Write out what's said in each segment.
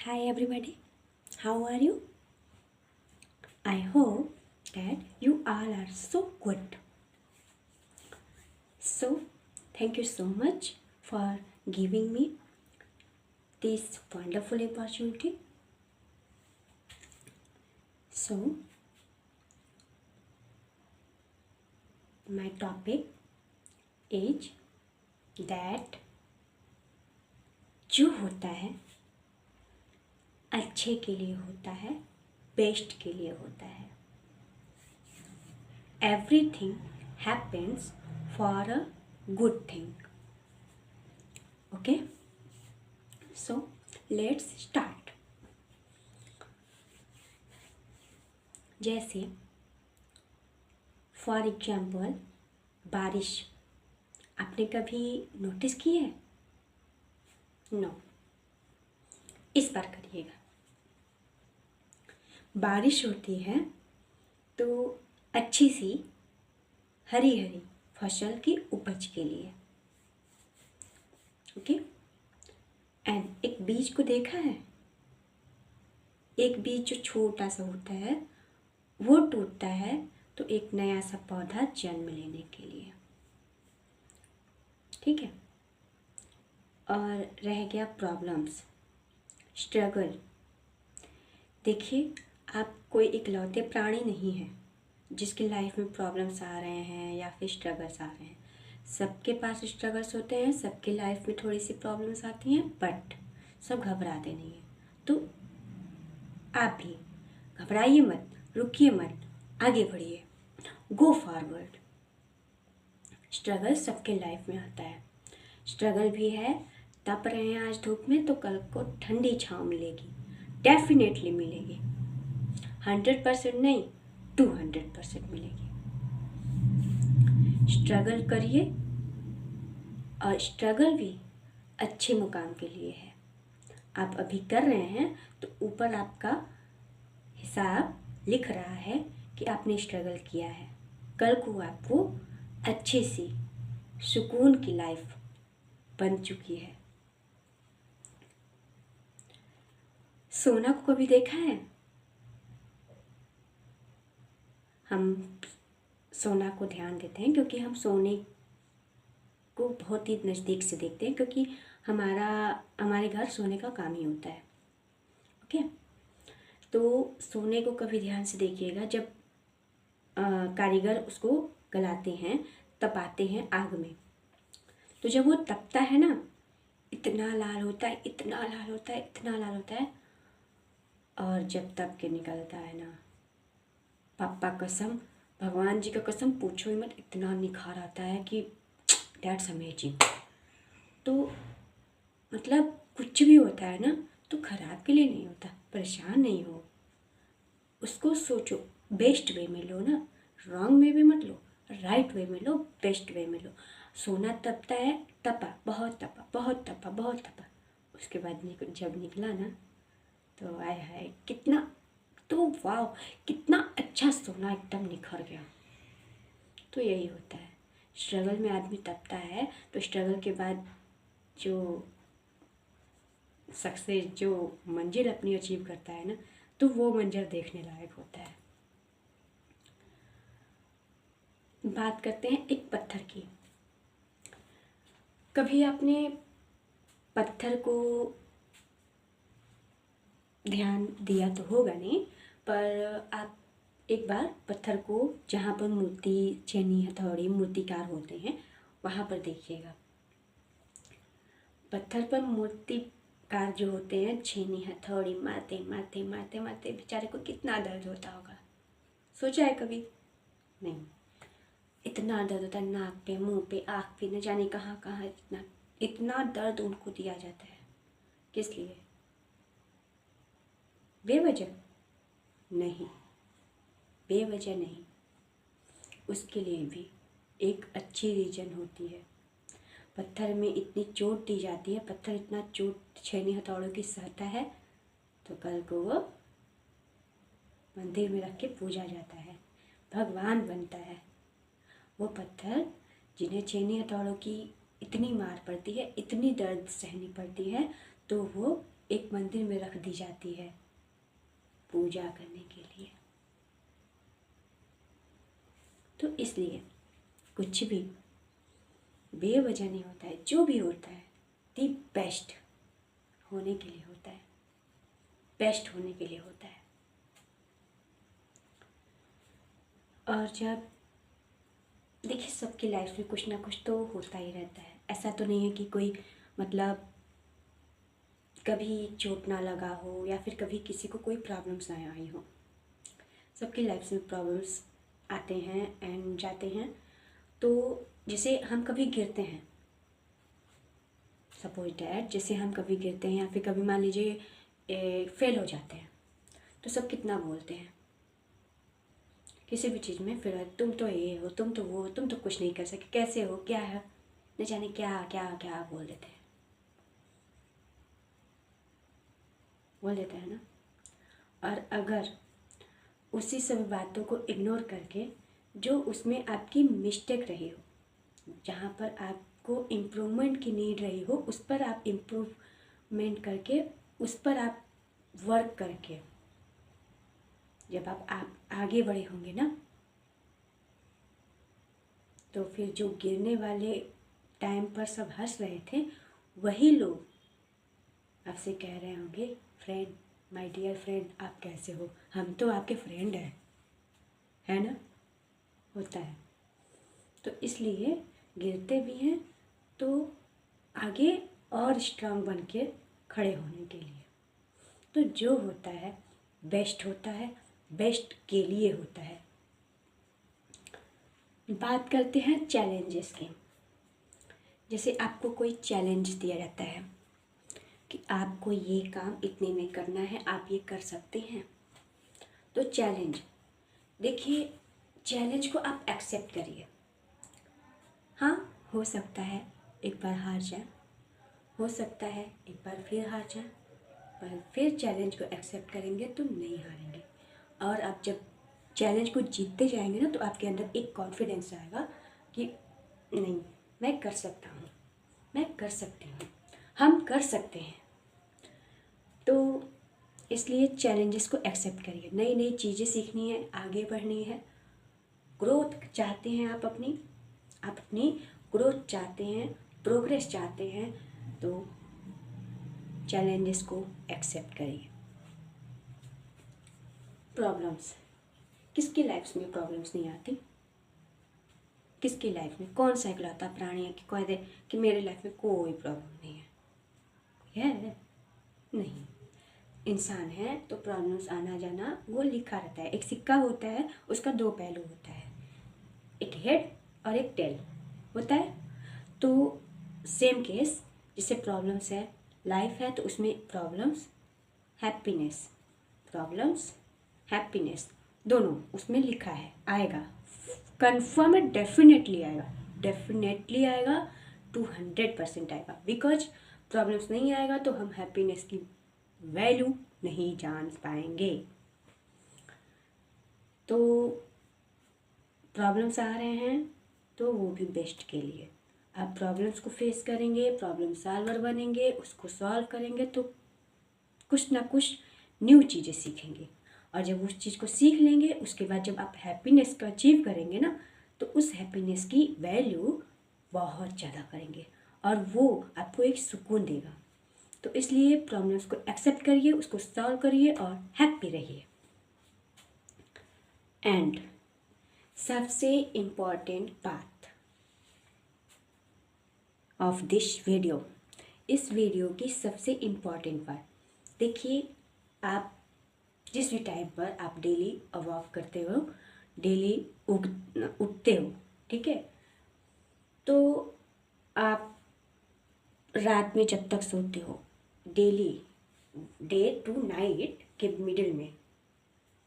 Hi everybody, how are you? I hope that you all are so good. So, thank you so much for giving me this wonderful opportunity. So, my topic is that जो होता है अच्छे के लिए होता है, best के लिए होता है. Everything happens for a good thing. Okay? So, let's start. जैसे फॉर एग्जाम्पल बारिश आपने कभी नोटिस की है? नो. इस बार करिएगा. बारिश होती है तो अच्छी सी हरी हरी फसल की उपज के लिए. ओके. एंड एक बीज को देखा है? एक बीज जो छोटा सा होता है वो टूटता है तो एक नया सा पौधा जन्म लेने के लिए. ठीक है. और रह गया प्रॉब्लम्स, स्ट्रगल. देखिए, आप कोई इकलौते प्राणी नहीं हैं जिसकी लाइफ में प्रॉब्लम्स आ रहे हैं या फिर स्ट्रगल्स आ रहे हैं. सबके पास स्ट्रगल्स होते हैं, सबके लाइफ में थोड़ी सी प्रॉब्लम्स आती हैं, बट सब घबराते नहीं हैं. तो आप भी घबराइए मत, रुकिए मत, आगे बढ़िए, गो फॉरवर्ड. स्ट्रगल सबके लाइफ में आता है. स्ट्रगल भी है. तप रहे हैं आज धूप में तो कल को ठंडी छाँव मिलेगी, डेफिनेटली मिलेगी. 100% नहीं, 200% मिलेगी. स्ट्रगल करिए और स्ट्रगल भी अच्छे मुकाम के लिए है. आप अभी कर रहे हैं तो ऊपर आपका हिसाब लिख रहा है कि आपने स्ट्रगल किया है. कल को आपको अच्छी सी सुकून की लाइफ बन चुकी है. सोना को कभी देखा है? हम सोना को ध्यान देते हैं क्योंकि हम को बहुत ही नज़दीक से देखते हैं, क्योंकि हमारे घर सोने का काम ही होता है. ओके. तो सोने को कभी ध्यान से देखिएगा. जब कारीगर उसको गलाते हैं, तपाते हैं आग में, तो जब वो तपता है ना, इतना लाल होता है, इतना लाल होता है, इतना लाल होता है. और जब तप के निकलता है ना, पापा कसम, भगवान जी का कसम, पूछो ही मत, इतना निखार आता है कि दैट्स अमेजिंग. तो मतलब कुछ भी होता है ना तो खराब के लिए नहीं होता. परेशान नहीं हो, उसको सोचो, बेस्ट वे में लो ना. रॉन्ग वे में मत लो, राइट वे में लो, बेस्ट वे में लो. सोना तपता है, तपा, बहुत तपा, बहुत तपा, बहुत तपा. उसके बाद जब निकला ना तो आय हाय कितना, तो वाह, कितना अच्छा सोना एकदम निखर गया. तो यही होता है. स्ट्रगल में आदमी तपता है तो स्ट्रगल के बाद जो सक्सेस, जो मंजिल अपनी अचीव करता है ना, तो वो मंजर देखने लायक होता है. बात करते हैं एक पत्थर की. कभी आपने पत्थर को ध्यान दिया तो होगा नहीं, पर आप एक बार पत्थर को जहाँ पर मोती, छेनी, हथौड़ी, मूर्तिकार होते हैं वहाँ पर देखिएगा. पत्थर पर मूर्तिकार जो होते हैं छेनी हथौड़ी मारते मारते मारते मारते बेचारे को कितना दर्द होता होगा. सोचा है कभी? नहीं. इतना दर्द होता है, नाक पे, मुंह पे, आँख पे, न जाने कहाँ कहाँ. इतना इतना दर्द उनको दिया जाता है. किस लिए? बेवजह नहीं, बेवजह नहीं. उसके लिए भी एक अच्छी रीज़न होती है. पत्थर में इतनी चोट दी जाती है, पत्थर इतना चोट छेनी हथौड़ों की सहता है तो कल को वो मंदिर में रख के पूजा जाता है, भगवान बनता है. वो पत्थर जिन्हें छेनी हथौड़ों की इतनी मार पड़ती है, इतनी दर्द सहनी पड़ती है, तो वो एक मंदिर में रख दी जाती है पूजा करने के लिए। तो इसलिए कुछ भी बेवजह नहीं होता है, जो भी होता है दी बेस्ट होने के लिए होता है, बेस्ट होने के लिए होता है। और जब देखिए सबकी लाइफ में कुछ ना कुछ तो होता ही रहता है। ऐसा तो नहीं है कि कोई मतलब कभी चोट ना लगा हो या फिर कभी किसी को कोई प्रॉब्लम्स ना आई हो। सबकी लाइफ में प्रॉब्लम्स आते हैं एंड जाते हैं। तो जैसे हम कभी गिरते हैं, सपोज डैट जैसे हम कभी गिरते हैं या फिर कभी मान लीजिए फेल हो जाते हैं, तो सब कितना बोलते हैं किसी भी चीज़ में, फिर तुम तो ये हो, तुम तो वो हो, तुम तो कुछ नहीं कर सके, कैसे हो, क्या है, न जाने क्या क्या क्या बोल देते हैं ना। और अगर उसी सभी बातों को इग्नोर करके जो उसमें आपकी मिस्टेक रही हो, जहाँ पर आपको इम्प्रूवमेंट की नीड रही हो, उस पर आप इम्प्रूवमेंट करके, उस पर आप वर्क करके जब आप आगे बढ़े होंगे ना, तो फिर जो गिरने वाले टाइम पर सब हंस रहे थे, वही लोग आपसे कह रहे होंगे, फ्रेंड, माय डियर फ्रेंड, आप कैसे हो, हम तो आपके फ्रेंड हैं, है ना। होता है। तो इसलिए गिरते भी हैं तो आगे और स्ट्रांग बन के खड़े होने के लिए। तो जो होता है बेस्ट होता है, बेस्ट के लिए होता है। बात करते हैं चैलेंजेस की। जैसे आपको कोई चैलेंज दिया जाता है कि आपको ये काम इतने में करना है, आप ये कर सकते हैं। तो चैलेंज, देखिए चैलेंज को आप एक्सेप्ट करिए। हाँ, हो सकता है एक बार हार जाए, हो सकता है एक बार फिर हार जाए, पर फिर चैलेंज को एक्सेप्ट करेंगे तो नहीं हारेंगे। और आप जब चैलेंज को जीतते जाएंगे ना, तो आपके अंदर एक कॉन्फिडेंस आएगा कि नहीं, मैं कर सकता हूँ, मैं कर सकती हूँ, हम कर सकते हैं। तो इसलिए चैलेंजेस को एक्सेप्ट करिए। नई नई चीज़ें सीखनी है, आगे बढ़नी है, ग्रोथ चाहते हैं आप अपनी ग्रोथ चाहते हैं, प्रोग्रेस चाहते हैं, तो चैलेंजेस को एक्सेप्ट करिए। प्रॉब्लम्स, किसकी लाइफ में प्रॉब्लम्स नहीं आती? किसकी लाइफ में, कौन सा इकलौता प्राणी है कि कह दे कि मेरी लाइफ में कोई प्रॉब्लम नहीं है? नहीं। इंसान है तो प्रॉब्लम्स आना जाना वो लिखा रहता है। एक सिक्का होता है, उसका दो पहलू होता है, एक हेड और एक टेल होता है। तो सेम केस, जिससे प्रॉब्लम्स है, लाइफ है, तो उसमें प्रॉब्लम्स हैप्पीनेस, प्रॉब्लम्स हैप्पीनेस दोनों उसमें लिखा है, आएगा, कन्फर्म है, डेफिनेटली आएगा, डेफिनेटली आएगा, 200% आएगा। बिकॉज प्रॉब्लम्स नहीं आएगा तो हम हैप्पीनेस की वैल्यू नहीं जान पाएंगे। तो प्रॉब्लम्स आ रहे हैं तो वो भी बेस्ट के लिए। आप प्रॉब्लम्स को फेस करेंगे, प्रॉब्लम सॉल्वर बनेंगे, उसको सॉल्व करेंगे तो कुछ ना कुछ न्यू चीज़ें सीखेंगे। और जब उस चीज़ को सीख लेंगे, उसके बाद जब आप हैप्पीनेस को अचीव करेंगे ना, तो उस हैप्पीनेस की वैल्यू बहुत ज़्यादा करेंगे और वो आपको एक सुकून देगा। तो इसलिए प्रॉब्लम्स को एक्सेप्ट करिए, उसको सॉल्व करिए और हैप्पी रहिए। एंड सबसे important part of this video, इस वीडियो की सबसे इम्पॉर्टेंट पार्ट, देखिए आप जिस भी टाइम पर आप डेली वॉक करते हो, डेली उठते हो, ठीक है, तो आप रात में जब तक सोते हो, डेली डे टू नाइट के मिडिल में,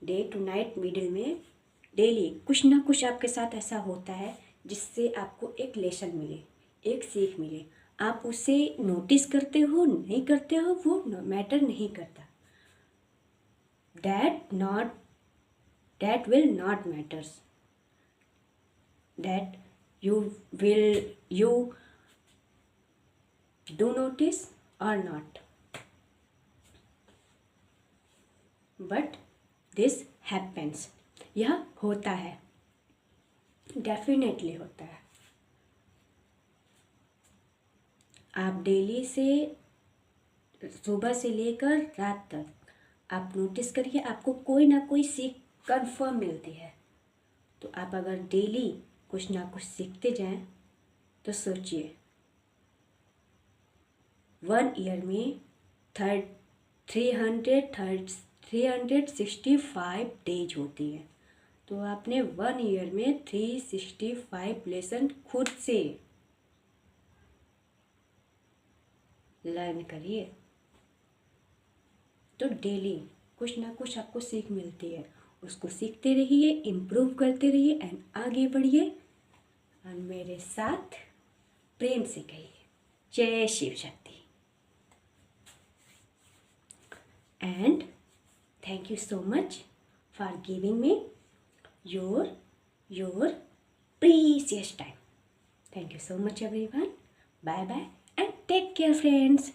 डे टू नाइट मिडिल में डेली कुछ ना कुछ आपके साथ ऐसा होता है जिससे आपको एक लेसन मिले, एक सीख मिले। आप उसे नोटिस करते हो नहीं करते हो वो मैटर नहीं करता, that will not matters, that you do notice or not, but this happens, यह होता है, डेफिनेटली होता है। आप डेली से सुबह से लेकर रात तक आप नोटिस करिए, आपको कोई ना कोई सीख कंफर्म मिलती है। तो आप अगर डेली कुछ ना कुछ सीखते जाएं तो सोचिए 1 ईयर में 365 डेज होती है। तो आपने 1 ईयर में 365 लेसन खुद से लर्न करिए। तो डेली कुछ ना कुछ आपको सीख मिलती है, उसको सीखते रहिए, इम्प्रूव करते रहिए एंड आगे बढ़िए। और मेरे साथ प्रेम से कहिए जय Shiv Shakti. And thank you so much for giving me your precious time. Thank you so much everyone. Bye bye and take care friends.